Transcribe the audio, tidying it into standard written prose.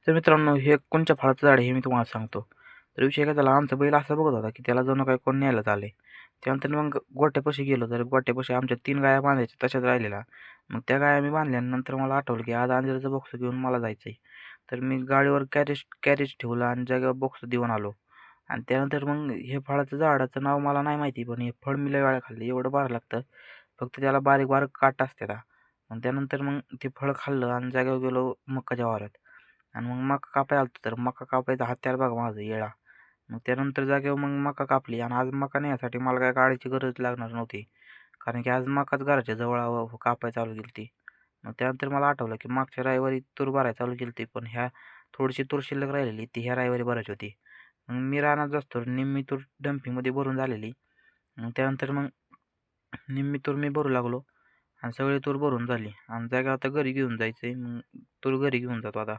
तर मित्रांनो, हे कोणत्या फळाचं झाड आहे हे मी तुम्हाला सांगतो. तर विषय काय झाला, आमचा बैल असा बघत होता, की त्याला जणू काही कोण न्यायला आलंय. त्यानंतर मग गोठ्यापाशी गेलो, तर गोठ्यापाशी आमच्या 3 गाया बांधायच्या तशाच राहिलेल्या. मग त्या गाया मी बांधल्यानंतर मला आठवलं, की आज अंजीराचं बॉक्स घेऊन मला जायचंय. तर मी गाडीवर कॅरेज कॅरेज ठेवलं आणि जागेवर बॉक्स देऊन आलो. आणि त्यानंतर मग हे फळाचं झाडाचं नाव मला नाही माहिती, पण हे फळ मी लय वेळा खाल्लं. एवढं भारी लागतं. फक्त त्याला बारीक-बारीक काट असतात. मग त्यानंतर मग ते फळ खाल्लं आणि जागेवर गेलो मक्काच्या वावरात. आणि मग मका कापायला आलतो, तर मका कापायचा हत्यार बघा माझं येळा. मग त्यानंतर जागेवर मग मका कापली आणि आज मका नेण्यासाठी मला काय गाडीची गरज लागणार नव्हती. कारण की आज मकाच घराच्या जवळ कापायला चालू केली. मग त्यानंतर मला आठवलं, की मागच्या रविवारी तूर भरायला चालू केली पण ह्या थोडीशी तूर शिल्लक राहिलेली ती ह्या रविवारी भरायची होती. मग मी रानात जातो निम्मी तूर डंपिंगमध्ये भरून झालेली. मग त्यानंतर मग निम्मी तूर मी भरू लागलो आणि सगळी तूर भरून झाली आणि जागा आता घरी घेऊन जायचंय. मग तूर घरी घेऊन जातो आता.